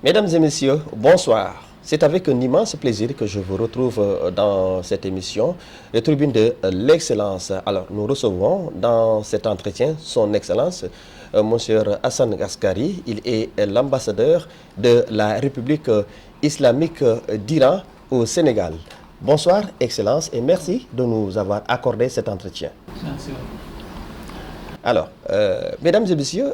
Mesdames et messieurs, bonsoir. C'est avec un immense plaisir que je vous retrouve dans cette émission, les tribunes de l'excellence. Alors, nous recevons dans cet entretien son excellence, Monsieur Hassan Askari. Il est l'ambassadeur de la République islamique d'Iran au Sénégal. Bonsoir, excellence, et merci de nous avoir accordé cet entretien. Merci. Alors, mesdames et messieurs,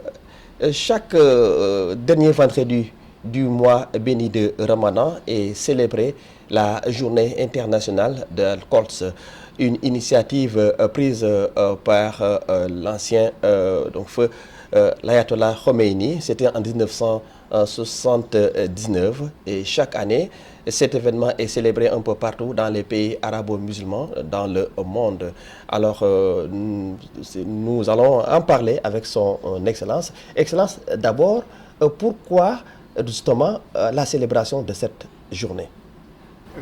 chaque dernier vendredi du mois béni de Ramadan est célébré la journée internationale de l'Al-Quds, une initiative prise par l'ancien feu l'Ayatollah Khomeini. C'était en 1979 et chaque année, cet événement est célébré un peu partout dans les pays arabo-musulmans dans le monde. Alors, nous allons en parler avec son excellence. Excellence, d'abord, pourquoi justement la célébration de cette journée?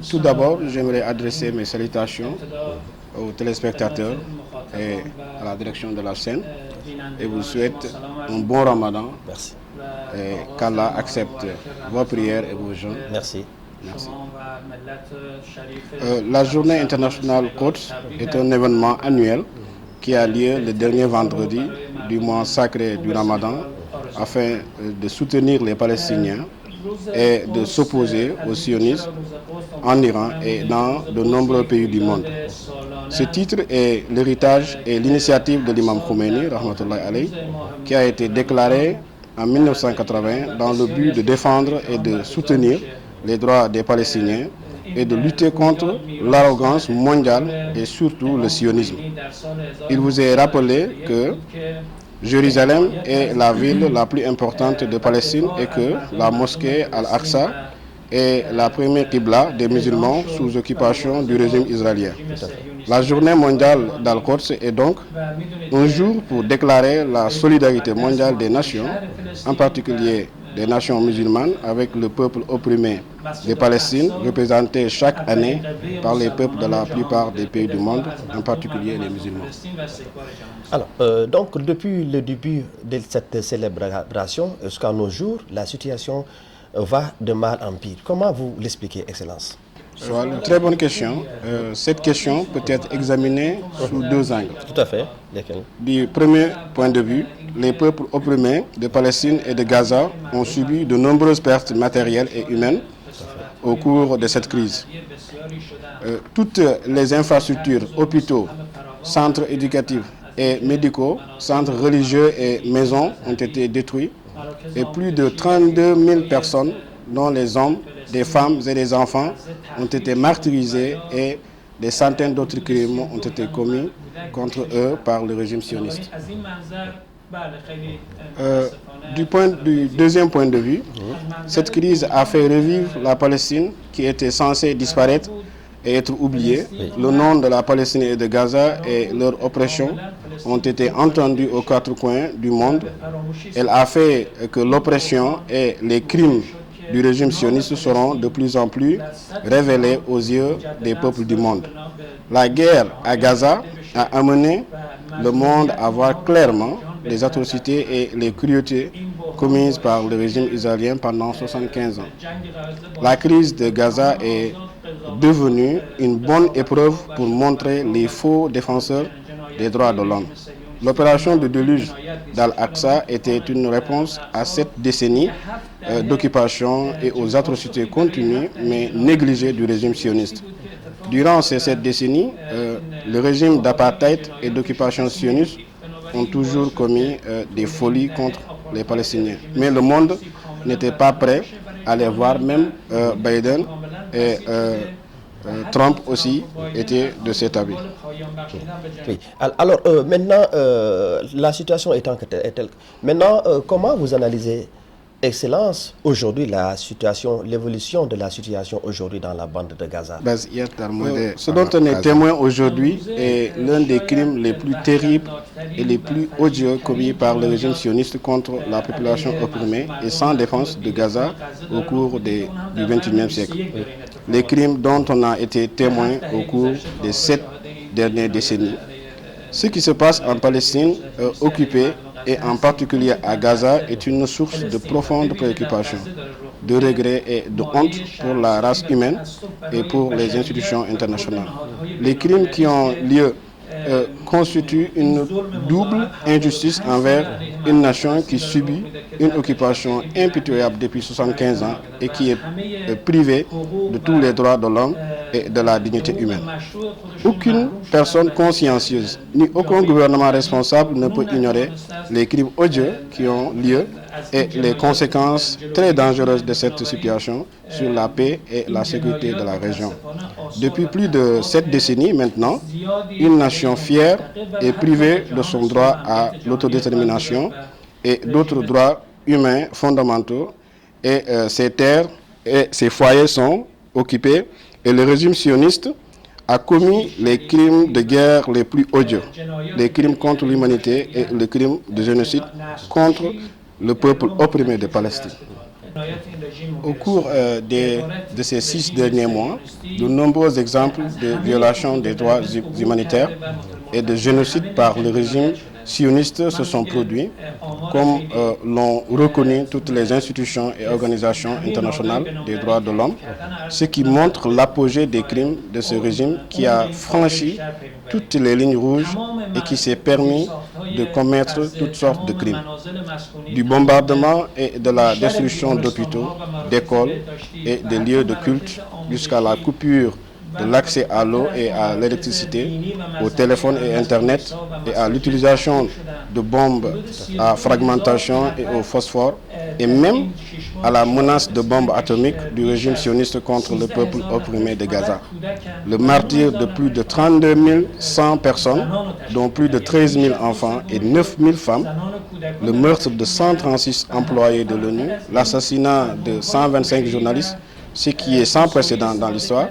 Tout d'abord, j'aimerais adresser mes salutations aux téléspectateurs et à la direction de la scène et vous souhaite un bon Ramadan. Merci. Et qu'Allah accepte vos prières et vos jeûnes. Merci. Merci. La journée internationale Quds est un événement annuel qui a lieu le dernier vendredi du mois sacré du Ramadan afin de soutenir les Palestiniens et de s'opposer aux sionistes en Iran et dans de nombreux pays du monde. Ce titre est l'héritage et l'initiative de l'imam Khomeini, rahmatullahi alayhi, qui a été déclaré en 1980 dans le but de défendre et de soutenir les droits des Palestiniens et de lutter contre l'arrogance mondiale et surtout le sionisme. Il vous est rappelé que Jérusalem est la ville la plus importante de Palestine et que la mosquée Al-Aqsa est la première qibla des musulmans sous occupation du régime israélien. La journée mondiale d'Al-Quds est donc un jour pour déclarer la solidarité mondiale des nations, en particulier des nations musulmanes, avec le peuple opprimé de Palestine, représenté chaque année par les peuples de la plupart des pays du monde, en particulier les musulmans. Alors, donc, depuis le début de cette célébration jusqu'à nos jours, la situation va de mal en pire. Comment vous l'expliquez, Excellence? C'est une très bonne question. Cette question peut être examinée sous deux angles. Tout à fait. Lesquels? Du premier point de vue, les peuples opprimés de Palestine et de Gaza ont subi de nombreuses pertes matérielles et humaines au cours de cette crise. Toutes les infrastructures, hôpitaux, centres éducatifs et médicaux, centres religieux et maisons ont été détruits et plus de 32 000 personnes, dont les hommes, des femmes et des enfants, ont été martyrisés et des centaines d'autres crimes ont été commis contre eux par le régime sioniste. Du deuxième point de vue, cette crise a fait revivre la Palestine qui était censée disparaître et être oubliée. Le nom de la Palestine et de Gaza et leur oppression ont été entendus aux quatre coins du monde. Elle a fait que l'oppression et les crimes du régime sioniste seront de plus en plus révélés aux yeux des peuples du monde. La guerre à Gaza a amené le monde à voir clairement les atrocités et les cruautés commises par le régime israélien pendant 75 ans. La crise de Gaza est devenue une bonne épreuve pour montrer les faux défenseurs des droits de l'homme. L'opération de déluge d'Al-Aqsa était une réponse à cette décennie d'occupation et aux atrocités continues mais négligées du régime sioniste. Durant cette décennie, le régime d'apartheid et d'occupation sioniste ont toujours commis des folies contre les Palestiniens. Mais le monde n'était pas prêt à les voir, même Biden et Trump aussi étaient de cet avis. Oui. Alors, maintenant, la situation étant telle, maintenant, comment vous analysez, Excellence, aujourd'hui, l'évolution de la situation aujourd'hui dans la bande de Gaza? Ce dont on est témoin aujourd'hui est l'un des crimes les plus terribles et les plus odieux commis par le régime sioniste contre la population opprimée et sans défense de Gaza au cours du XXIe siècle. Les crimes dont on a été témoin au cours des 7 dernières décennies. Ce qui se passe en Palestine occupée et en particulier à Gaza, est une source de profonde préoccupation, de regret et de honte pour la race humaine et pour les institutions internationales. Les crimes qui ont lieu constituent une double injustice envers une nation qui subit une occupation impitoyable depuis 75 ans et qui est privée de tous les droits de l'homme et de la dignité humaine. Aucune personne consciencieuse ni aucun gouvernement responsable ne peut ignorer les crimes odieux qui ont lieu et les conséquences très dangereuses de cette situation sur la paix et la sécurité de la région. Depuis plus de 7 décennies maintenant, une nation fière est privée de son droit à l'autodétermination et d'autres droits humains fondamentaux et ses terres et ses foyers sont occupés et le régime sioniste a commis les crimes de guerre les plus odieux, les crimes contre l'humanité et le crime de génocide contre le peuple opprimé de Palestine. Au cours de ces 6 derniers mois, de nombreux exemples de violations des droits humanitaires et de génocide par le régime sionistes se sont produits, comme l'ont reconnu toutes les institutions et organisations internationales des droits de l'homme, ce qui montre l'apogée des crimes de ce régime qui a franchi toutes les lignes rouges et qui s'est permis de commettre toutes sortes de crimes. Du bombardement et de la destruction d'hôpitaux, d'écoles et de lieux de culte jusqu'à la coupure de l'accès à l'eau et à l'électricité, au téléphone et Internet et à l'utilisation de bombes à fragmentation et au phosphore et même à la menace de bombes atomiques du régime sioniste contre le peuple opprimé de Gaza. Le martyre de plus de 32 100 personnes, dont plus de 13 000 enfants et 9 000 femmes, le meurtre de 136 employés de l'ONU, l'assassinat de 125 journalistes, ce qui est sans précédent dans l'histoire,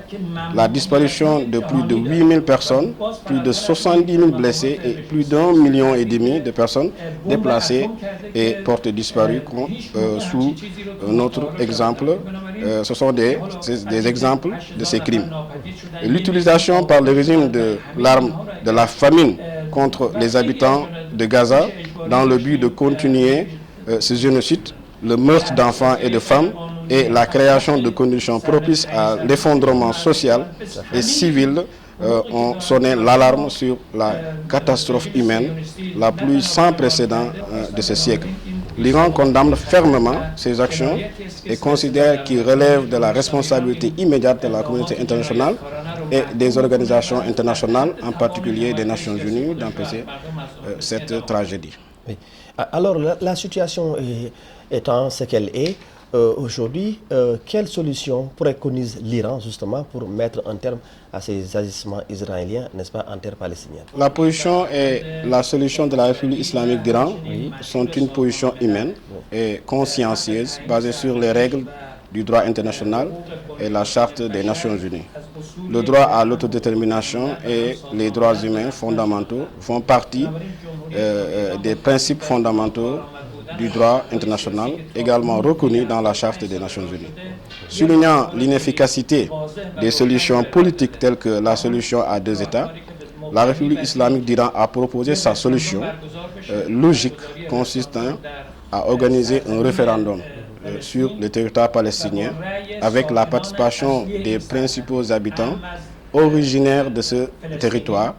la disparition de plus de 8 000 personnes, plus de 70 000 blessés et plus d'1,5 million de personnes déplacées et portées disparues sous notre exemple. Ce sont des exemples de ces crimes. L'utilisation par le régime de l'arme de la famine contre les habitants de Gaza dans le but de continuer ce génocide, le meurtre d'enfants et de femmes, et la création de conditions propices à l'effondrement social et civil ont sonné l'alarme sur la catastrophe humaine la plus sans précédent de ce siècle. L'Iran condamne fermement ces actions et considère qu'il relève de la responsabilité immédiate de la communauté internationale et des organisations internationales, en particulier des Nations Unies, d'empêcher cette tragédie. Oui. Alors, la situation étant ce qu'elle est, aujourd'hui, quelle solution préconise l'Iran justement pour mettre un terme à ces agissements israéliens, n'est-ce pas, en terre palestinienne? La position et la solution de la République islamique d'Iran sont une position humaine et consciencieuse basée sur les règles du droit international et la charte des Nations Unies. Le droit à l'autodétermination et les droits humains fondamentaux font partie des principes fondamentaux du droit international, également reconnu dans la Charte des Nations Unies. Soulignant l'inefficacité des solutions politiques telles que la solution à 2 États, la République islamique d'Iran a proposé sa solution logique consistant à organiser un référendum sur le territoire palestinien avec la participation des principaux habitants originaires de ce territoire,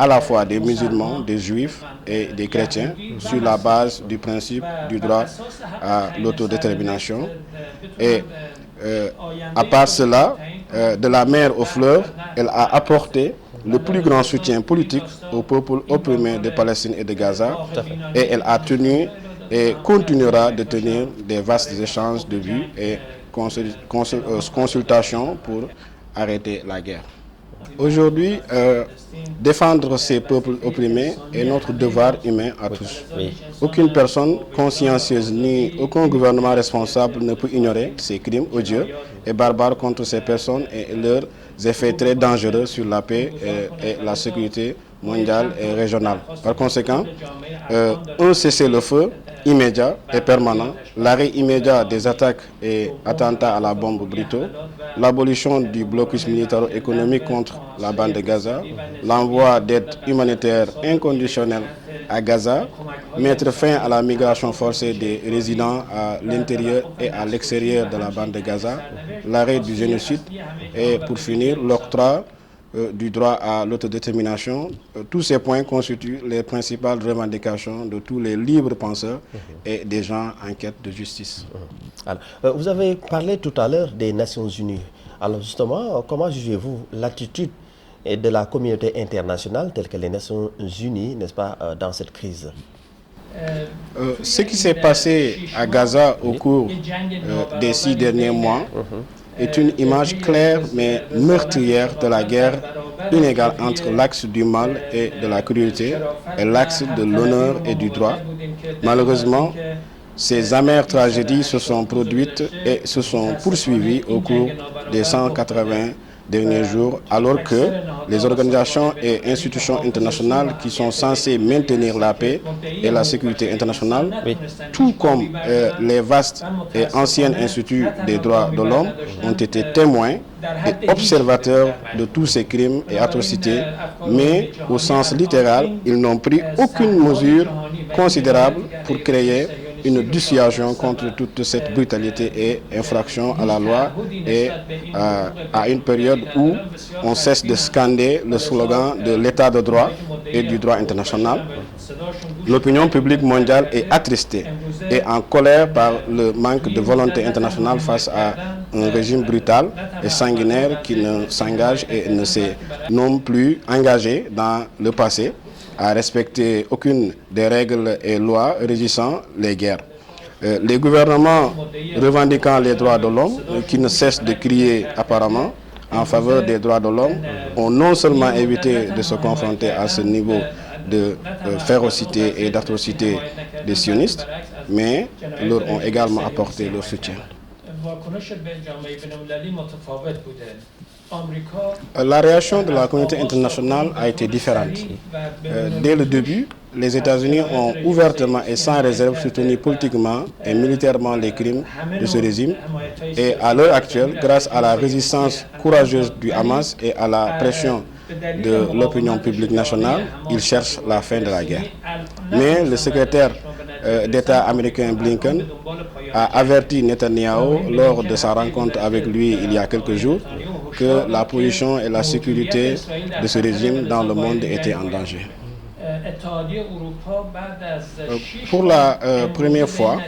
à la fois des musulmans, des juifs et des chrétiens, sur la base du principe du droit à l'autodétermination. Et à part cela, de la mer aux fleuves, elle a apporté le plus grand soutien politique au peuple opprimé de Palestine et de Gaza, et elle a tenu et continuera de tenir des vastes échanges de vues et consultations pour arrêter la guerre. Aujourd'hui, défendre ces peuples opprimés est notre devoir humain à tous. Aucune personne consciencieuse ni aucun gouvernement responsable ne peut ignorer ces crimes odieux et barbares contre ces personnes et leurs effets très dangereux sur la paix et la sécurité mondiale et régionale. Par conséquent, un cessez-le-feu immédiat et permanent, l'arrêt immédiat des attaques et attentats à la bombe brutaux, l'abolition du blocus militaro-économique contre la bande de Gaza, l'envoi d'aide humanitaire inconditionnelle à Gaza, mettre fin à la migration forcée des résidents à l'intérieur et à l'extérieur de la bande de Gaza, l'arrêt du génocide et pour finir l'octroi du droit à l'autodétermination. Tous ces points constituent les principales revendications de tous les libres penseurs et des gens en quête de justice. Alors, vous avez parlé tout à l'heure des Nations Unies. Alors justement, comment jugez-vous l'attitude de la communauté internationale telle que les Nations Unies, n'est-ce pas, dans cette crise? Ce qui s'est passé à Gaza au cours des 6 derniers mois est une image claire mais meurtrière de la guerre inégale entre l'axe du mal et de la cruauté et l'axe de l'honneur et du droit. Malheureusement, ces amères tragédies se sont produites et se sont poursuivies au cours des 180 derniers jours, alors que les organisations et institutions internationales qui sont censées maintenir la paix et la sécurité internationale, tout comme les vastes et anciens instituts des droits de l'homme, ont été témoins et observateurs de tous ces crimes et atrocités, mais au sens littéral, ils n'ont pris aucune mesure considérable pour créer une dissuasion contre toute cette brutalité et infraction à la loi et à une période où on cesse de scander le slogan de l'état de droit et du droit international. L'opinion publique mondiale est attristée et en colère par le manque de volonté internationale face à un régime brutal et sanguinaire qui ne s'engage et ne s'est non plus engagé dans le passé à respecter aucune des règles et lois régissant les guerres. Les gouvernements revendiquant les droits de l'homme, qui ne cessent de crier apparemment en faveur des droits de l'homme, ont non seulement évité de se confronter à ce niveau de férocité et d'atrocité des sionistes, mais leur ont également apporté leur soutien. La réaction de la communauté internationale a été différente. Dès le début, les États-Unis ont ouvertement et sans réserve soutenu politiquement et militairement les crimes de ce régime. Et à l'heure actuelle, grâce à la résistance courageuse du Hamas et à la pression de l'opinion publique nationale, ils cherchent la fin de la guerre. Mais le secrétaire d'État américain Blinken a averti Netanyahou lors de sa rencontre avec lui il y a quelques jours que la position et la sécurité de ce régime dans le monde étaient en danger. Pour la première fois,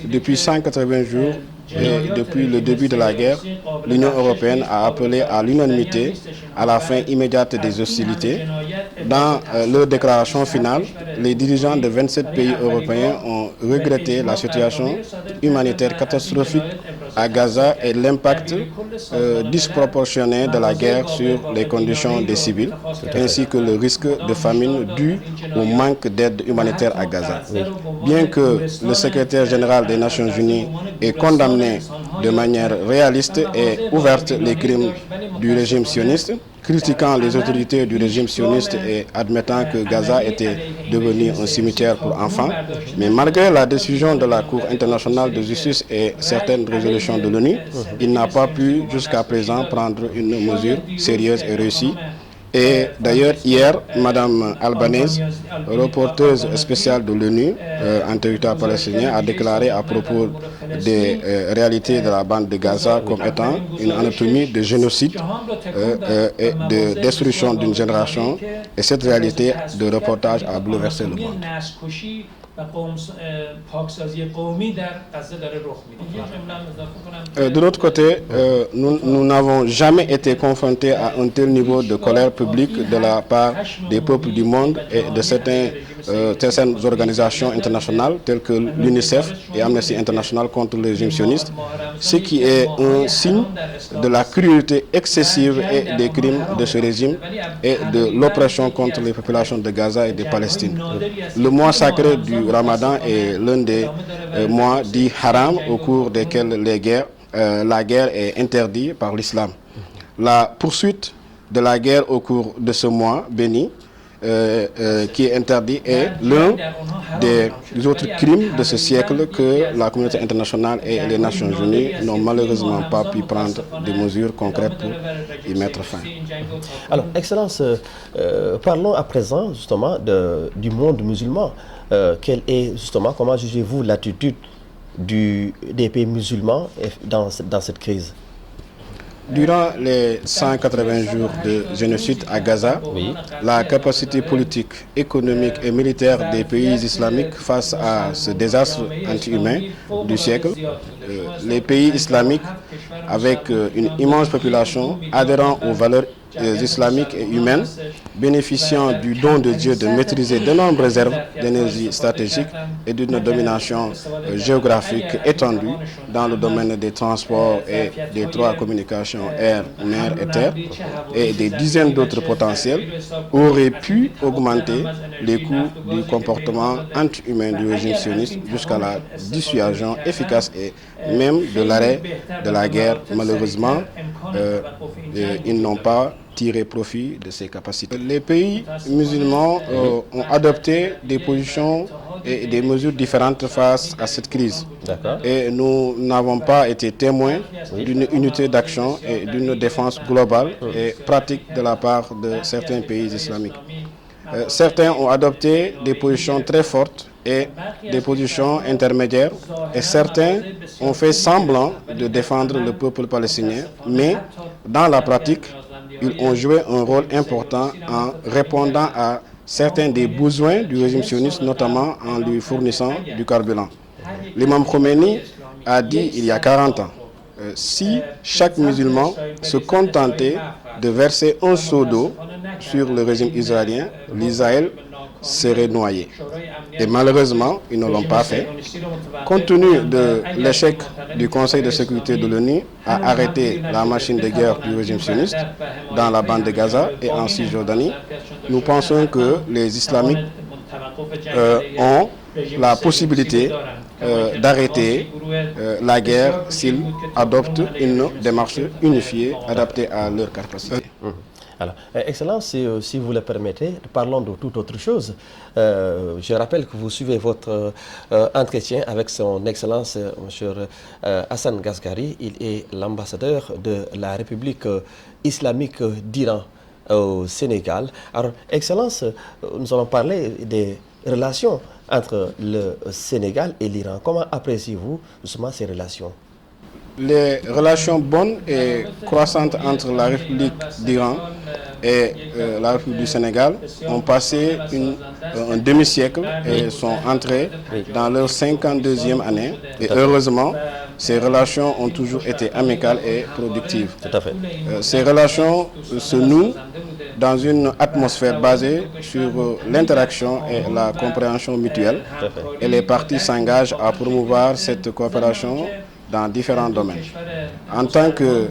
depuis 180 jours et depuis le début de la guerre, l'Union européenne a appelé à l'unanimité à la fin immédiate des hostilités. Dans leur déclaration finale, les dirigeants de 27 pays européens ont regretté la situation humanitaire catastrophique à Gaza et l'impact disproportionné de la guerre sur les conditions des civils, ainsi que le risque de famine dû au manque d'aide humanitaire à Gaza. Bien que le secrétaire général des Nations Unies ait condamné de manière réaliste et ouverte les crimes du régime sioniste, critiquant les autorités du régime sioniste et admettant que Gaza était devenu un cimetière pour enfants, mais malgré la décision de la Cour internationale de justice et certaines résolutions de l'ONU, il n'a pas pu jusqu'à présent prendre une mesure sérieuse et réussie. Et d'ailleurs, hier, Mme Albanese, reporteuse spéciale de l'ONU en territoire palestinien, a déclaré à propos des réalités de la bande de Gaza comme étant une anatomie de génocide et de destruction d'une génération. Et cette réalité de reportage a bouleversé le monde. De l'autre côté, nous n'avons jamais été confrontés à un tel niveau de colère publique de la part des peuples du monde et de certaines organisations internationales telles que l'UNICEF et Amnesty International contre le régime sioniste, ce qui est un signe de la cruauté excessive et des crimes de ce régime et de l'oppression contre les populations de Gaza et de Palestine. Le mois sacré du Ramadan est l'un des mois dits haram au cours desquels la guerre est interdite par l'islam. La poursuite de la guerre au cours de ce mois béni qui est interdit est l'un des autres crimes de ce siècle que la communauté internationale et les Nations Unies n'ont malheureusement pas pu prendre des mesures concrètes pour y mettre fin. Alors, Excellence, parlons à présent justement du monde musulman. Comment jugez-vous l'attitude des pays musulmans dans cette crise? Durant les 180 jours de génocide à Gaza, la capacité politique, économique et militaire des pays islamiques face à ce désastre anti-humain du siècle, les pays islamiques, avec une immense population adhérant aux valeurs islamiques et humaines, bénéficiant du don de Dieu de maîtriser d'énormes réserves d'énergie stratégique et d'une domination géographique étendue dans le domaine des transports et des trois communications air, mer et terre, et des dizaines d'autres potentiels, auraient pu augmenter les coûts du comportement anti-humain du régime sioniste jusqu'à la dissuasion efficace et même de l'arrêt de la guerre. Malheureusement, ils n'ont pas tiré profit de ces capacités. Les pays musulmans ont adopté des positions et des mesures différentes face à cette crise. Et nous n'avons pas été témoins d'une unité d'action et d'une défense globale et pratique de la part de certains pays islamiques. Certains ont adopté des positions très fortes et des positions intermédiaires, et certains ont fait semblant de défendre le peuple palestinien, mais dans la pratique, ils ont joué un rôle important en répondant à certains des besoins du régime sioniste, notamment en lui fournissant du carburant. L'imam Khomeini a dit il y a 40 ans, si chaque musulman se contentait de verser un seau d'eau sur le régime israélien, l'Israël serait noyé. Et malheureusement, ils ne l'ont pas fait. Compte tenu de l'échec du Conseil de sécurité de l'ONU à arrêter la machine de guerre du régime sioniste dans la bande de Gaza et en Cisjordanie, nous pensons que les islamiques ont la possibilité d'arrêter la guerre s'ils adoptent une démarche unifiée adaptée à leur capacité. Alors, Excellence, si vous le permettez, parlons de toute autre chose. Je rappelle que vous suivez votre entretien avec son Excellence, M. Hassan Ghazghari. Il est l'ambassadeur de la République islamique d'Iran au Sénégal. Alors, Excellence, nous allons parler des relations entre le Sénégal et l'Iran. Comment appréciez-vous justement ces relations? Les relations bonnes et croissantes entre la République d'Iran et la République du Sénégal ont passé un demi-siècle et sont entrées dans leur 52e année. Et heureusement, ces relations ont toujours été amicales et productives. Tout à fait. Ces relations se nouent dans une atmosphère basée sur l'interaction et la compréhension mutuelle. Et les parties s'engagent à promouvoir cette coopération dans différents domaines. En tant que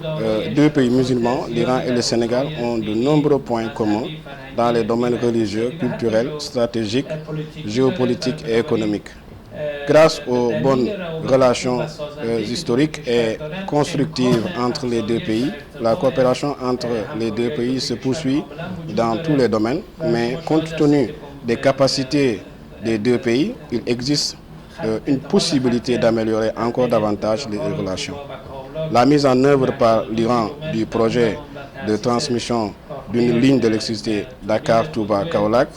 deux pays musulmans, l'Iran et le Sénégal ont de nombreux points communs dans les domaines religieux, culturels, stratégiques, géopolitiques et économiques. Grâce aux bonnes relations historiques et constructives entre les deux pays, la coopération entre les deux pays se poursuit dans tous les domaines, mais compte tenu des capacités des deux pays, il existe une possibilité d'améliorer encore davantage les relations. La mise en œuvre par l'Iran du projet de transmission d'une ligne d'électricité Dakar-Touba-Kaolack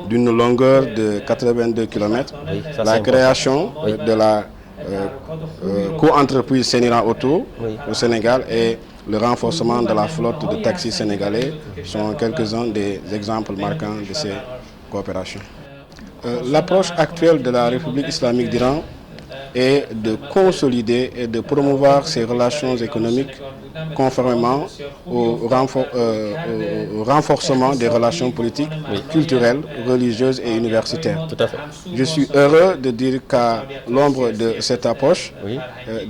d'une longueur de 82 km, la création de la co-entreprise Séniran Auto au Sénégal et le renforcement de la flotte de taxis sénégalais sont quelques-uns des exemples marquants de ces coopérations. L'approche actuelle de la République islamique d'Iran est de consolider et de promouvoir ses relations économiques conformément au renforcement des relations politiques, culturelles, religieuses et universitaires. Tout à fait. Je suis heureux de dire qu'à l'ombre de cette approche,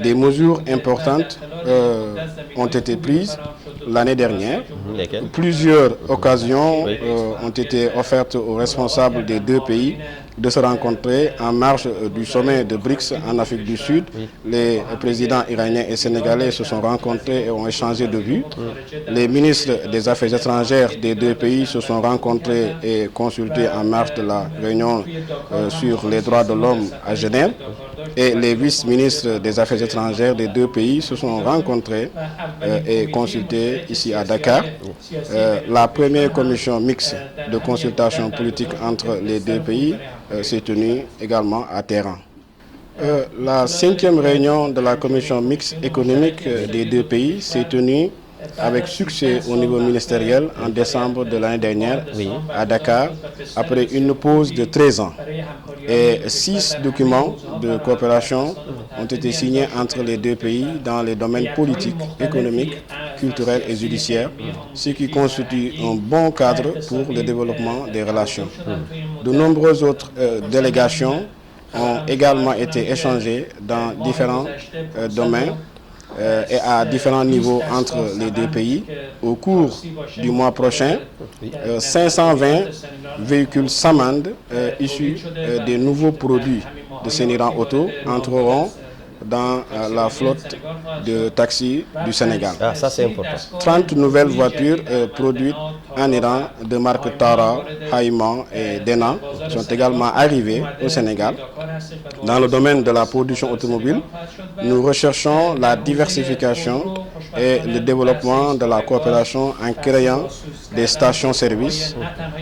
des mesures importantes ont été prises l'année dernière. Plusieurs occasions ont été offertes aux responsables des deux pays de se rencontrer en marge du sommet de BRICS en Afrique du Sud. Les présidents iraniens et sénégalais se sont rencontrés et ont échangé de vues. Les ministres des Affaires étrangères des deux pays se sont rencontrés et consultés en marge de la réunion sur les droits de l'homme à Genève. Et les vice-ministres des Affaires étrangères des deux pays se sont rencontrés et consultés ici à Dakar. La première commission mixte de consultation politique entre les deux pays s'est tenue également à Téhéran. La 5e réunion de la commission mixte économique des deux pays s'est tenue avec succès au niveau ministériel en décembre de l'année dernière à Dakar, après une pause de 13 ans. Et 6 documents de coopération ont été signés entre les deux pays dans les domaines politiques, économiques, culturels et judiciaires, ce qui constitue un bon cadre pour le développement des relations. De nombreuses autres délégations ont également été échangées dans différents domaines et à différents niveaux entre les deux pays. Au cours du mois prochain, 520 véhicules Samand issus des nouveaux produits de Séniran Auto entreront dans la flotte de taxis du Sénégal. Ah, ça c'est important. 30 nouvelles voitures produites en Iran de marque Tara, Haïman et Dena sont également arrivées au Sénégal. Dans le domaine de la production automobile, nous recherchons la diversification et le développement de la coopération en créant des stations-service,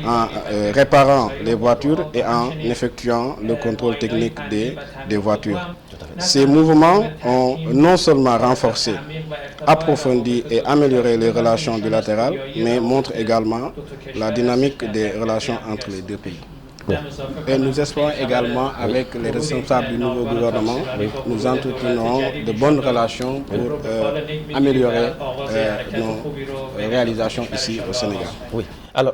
en réparant les voitures et en effectuant le contrôle technique des voitures. Ces mouvements ont non seulement renforcé, approfondi et amélioré les relations bilatérales, mais montrent également la dynamique des relations entre les deux pays. Et nous espérons également, avec les responsables du nouveau gouvernement, nous entretenons de bonnes relations pour améliorer nos réalisations ici au Sénégal. Oui. Alors,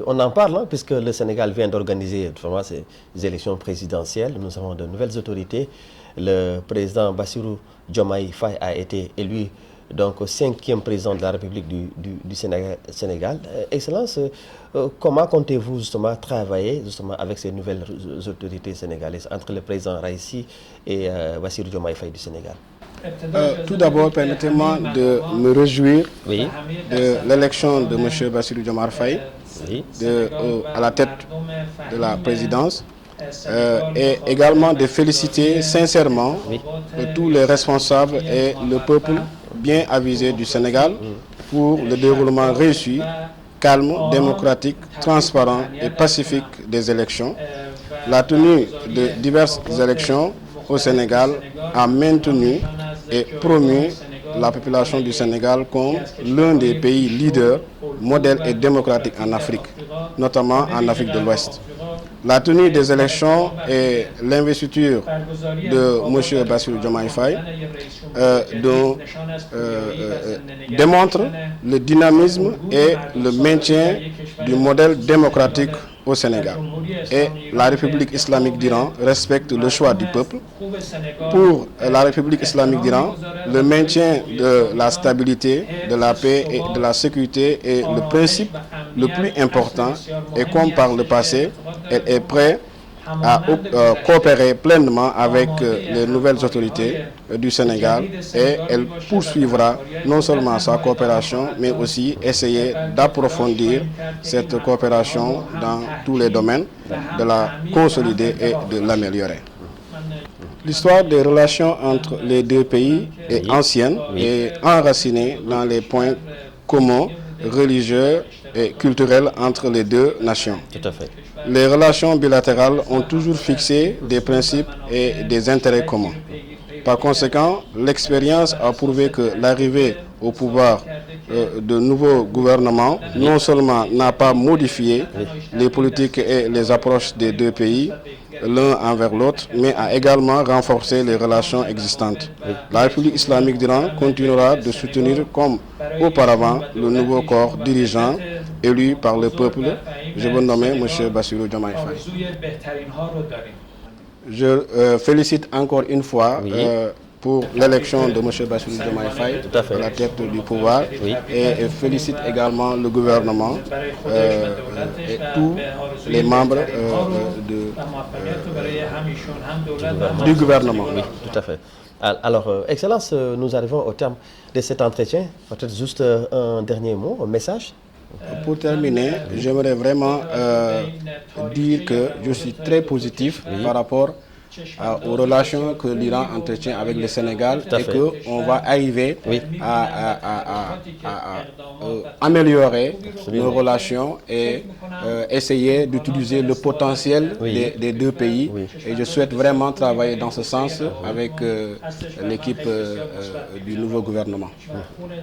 on en parle, hein, puisque le Sénégal vient d'organiser ces élections présidentielles. Nous avons de nouvelles autorités. Le président Bassirou Diomaye Faye a été élu donc 5e président de la République du Sénégal. Excellence, comment comptez-vous justement travailler avec ces nouvelles autorités sénégalaises entre le président Raïssi et Bassirou Diomaye Faye du Sénégal? Tout d'abord, permettez-moi de me réjouir de l'élection de M. Bassirou Diomaye Faye à la tête de la présidence. Et également de féliciter sincèrement tous les responsables et le peuple bien avisé du Sénégal pour le déroulement réussi, calme, démocratique, transparent et pacifique des élections. La tenue de diverses élections au Sénégal a maintenu et promu la population du Sénégal comme l'un des pays leaders, modèles et démocratiques en Afrique, notamment en Afrique de l'Ouest. La tenue des élections et l'investiture de M. Bassirou Diomaye Faye démontrent le dynamisme et le maintien du modèle démocratique au Sénégal. Et la République islamique d'Iran respecte le choix du peuple. Pour la République islamique d'Iran, le maintien de la stabilité, de la paix et de la sécurité est le principe le plus important. Et comme par le passé, elle est prête à coopérer pleinement avec les nouvelles autorités du Sénégal, et elle poursuivra non seulement sa coopération, mais aussi essayer d'approfondir cette coopération dans tous les domaines, de la consolider et de l'améliorer. L'histoire des relations entre les deux pays est ancienne et enracinée dans les points communs, religieux et culturels entre les deux nations. Tout à fait. Les relations bilatérales ont toujours fixé des principes et des intérêts communs. Par conséquent, l'expérience a prouvé que l'arrivée au pouvoir de nouveaux gouvernements non seulement n'a pas modifié les politiques et les approches des deux pays l'un envers l'autre, mais a également renforcé les relations existantes. La République islamique d'Iran continuera de soutenir comme auparavant le nouveau corps dirigeant élu par le peuple. Je veux nommer M. Bassirou Diomaye Faye. Je félicite encore une fois pour l'élection de M. Bassirou Diomaye Faye à à la tête du pouvoir et félicite également le gouvernement et tous les membres du gouvernement. Oui, tout à fait. Alors, Excellence, nous arrivons au terme de cet entretien. Peut-être juste un dernier mot, un message. Pour terminer, j'aimerais vraiment dire que je suis très positif par rapport aux relations que l'Iran entretient avec le Sénégal et qu'on va arriver à améliorer nos relations et essayer d'utiliser le potentiel des deux pays. Et je souhaite vraiment travailler dans ce sens avec l'équipe du nouveau gouvernement.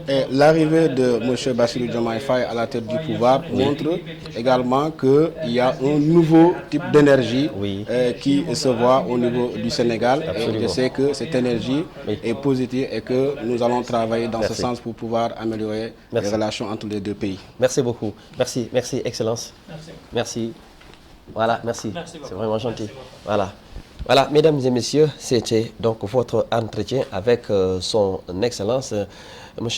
Et l'arrivée de M. Bassirou Diomaye Faye à la tête du pouvoir montre également qu'il y a un nouveau type d'énergie qui se voit au niveau du Sénégal. Et je sais que cette énergie est positive et que nous allons travailler dans ce sens pour pouvoir améliorer les relations entre les deux pays. Merci beaucoup. Merci, merci, Excellence. Merci. Voilà, merci. C'est vraiment gentil. Voilà. Voilà, mesdames et messieurs, c'était donc votre entretien avec son Excellence, M.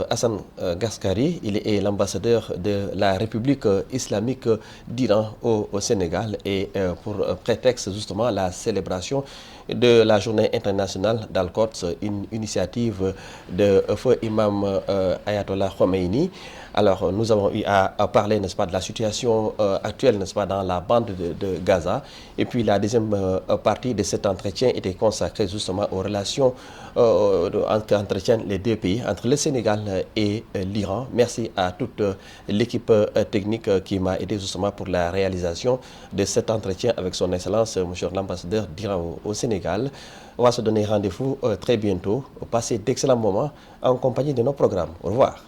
Hassan Gaskari. Il est l'ambassadeur de la République islamique d'Iran au Sénégal et pour prétexte justement la célébration de la journée internationale d'Al-Quds, une initiative de feu imam Ayatollah Khomeini. Alors, nous avons eu à parler, n'est-ce pas, de la situation actuelle, n'est-ce pas, dans la bande de Gaza. Et puis, la deuxième partie de cet entretien était consacrée justement aux relations qu'entretiennent les deux pays, entre le Sénégal et l'Iran. Merci à toute l'équipe technique qui m'a aidé justement pour la réalisation de cet entretien avec son Excellence, M. l'ambassadeur d'Iran au Sénégal. On va se donner rendez-vous très bientôt. Passez d'excellents moments en compagnie de nos programmes. Au revoir.